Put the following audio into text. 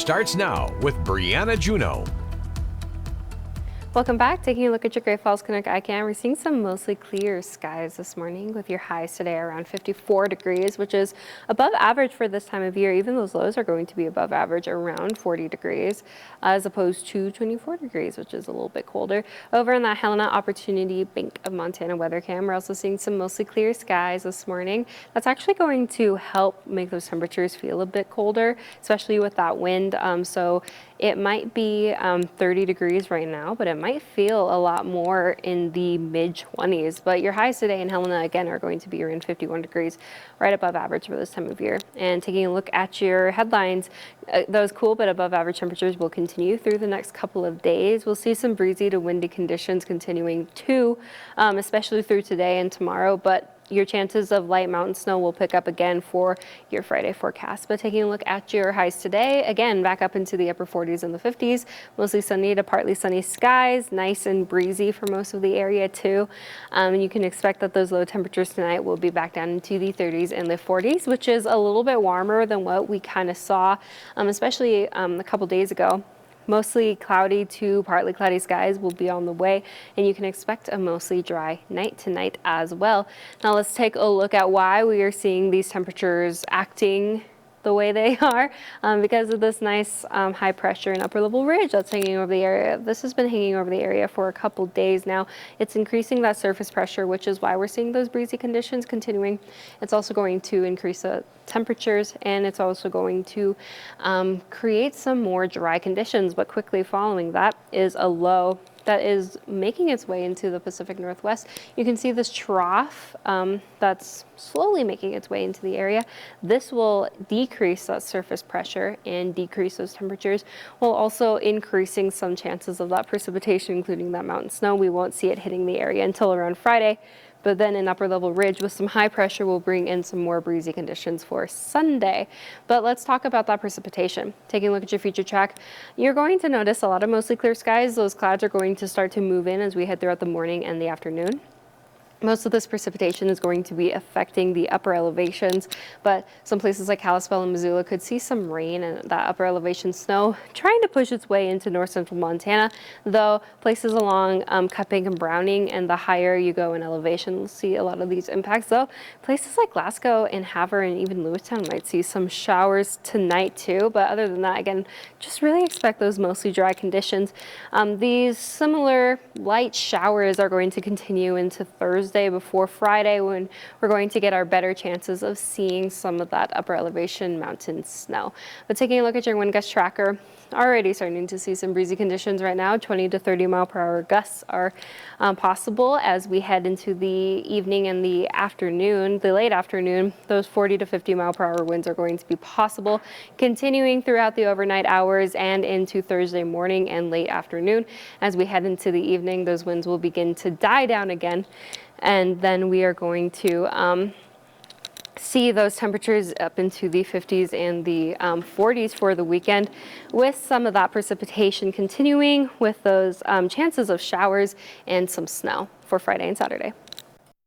starts now with Brianna Juneau. Welcome back. Taking a look at your Great Falls Canuck iCam. We're seeing some mostly clear skies this morning with your highs today around 54 degrees, which is above average for this time of year. Even those lows are going to be above average around 40 degrees as opposed to 24 degrees, which is a little bit colder. Over in that Helena Opportunity Bank of Montana weather cam, we're also seeing some mostly clear skies this morning. That's actually going to help make those temperatures feel a bit colder, especially with that wind. So it might be 30 degrees right now, but it might feel a lot more in the mid-20s. But your highs today in Helena, again, are going to be around 51 degrees, right above average for this time of year. And taking a look at your headlines, those cool but above average temperatures will continue through the next couple of days. We'll see some breezy to windy conditions continuing too, especially through today and tomorrow. But your chances of light mountain snow will pick up again for your Friday forecast. But taking a look at your highs today, again, back up into the upper 40s and the 50s, mostly sunny to partly sunny skies, nice and breezy for most of the area too. And you can expect that those low temperatures tonight will be back down into the 30s and the 40s, which is a little bit warmer than what we kind of saw, especially a couple days ago. Mostly cloudy to partly cloudy skies will be on the way, and you can expect a mostly dry night tonight as well. Now let's take a look at why we are seeing these temperatures acting the way they are because of this nice high pressure and upper level ridge that's hanging over the area. This has been hanging over the area for a couple days now. It's increasing that surface pressure, which is why we're seeing those breezy conditions continuing. It's also going to increase the temperatures, and it's also going to create some more dry conditions. But quickly following that is a low that is making its way into the Pacific Northwest. You can see this trough that's slowly making its way into the area. This will decrease that surface pressure and decrease those temperatures, while also increasing some chances of that precipitation, including that mountain snow. We won't see it hitting the area until around Friday. But then an upper level ridge with some high pressure will bring in some more breezy conditions for Sunday. But let's talk about that precipitation. Taking a look at your future track, you're going to notice a lot of mostly clear skies. Those clouds are going to start to move in as we head throughout the morning and the afternoon. Most of this precipitation is going to be affecting the upper elevations, but some places like Kalispell and Missoula could see some rain and that upper elevation snow trying to push its way into north central Montana, though places along Cutbank and Browning and the higher you go in elevation will see a lot of these impacts, though places like Glasgow and Havre and even Lewistown might see some showers tonight too. But other than that, again, just really expect those mostly dry conditions. These similar light showers are going to continue into Thursday before Friday, when we're going to get our better chances of seeing some of that upper elevation mountain snow. But taking a look at your wind gust tracker, already starting to see some breezy conditions right now. 20 to 30 mile per hour gusts are possible as we head into the evening and the afternoon, the late afternoon. Those 40 to 50 mile per hour winds are going to be possible, continuing throughout the overnight hours and into Thursday morning and late afternoon. As we head into the evening, those winds will begin to die down again. And then we are going to see those temperatures up into the 50s and the 40s for the weekend, with some of that precipitation continuing with those chances of showers and some snow for Friday and Saturday.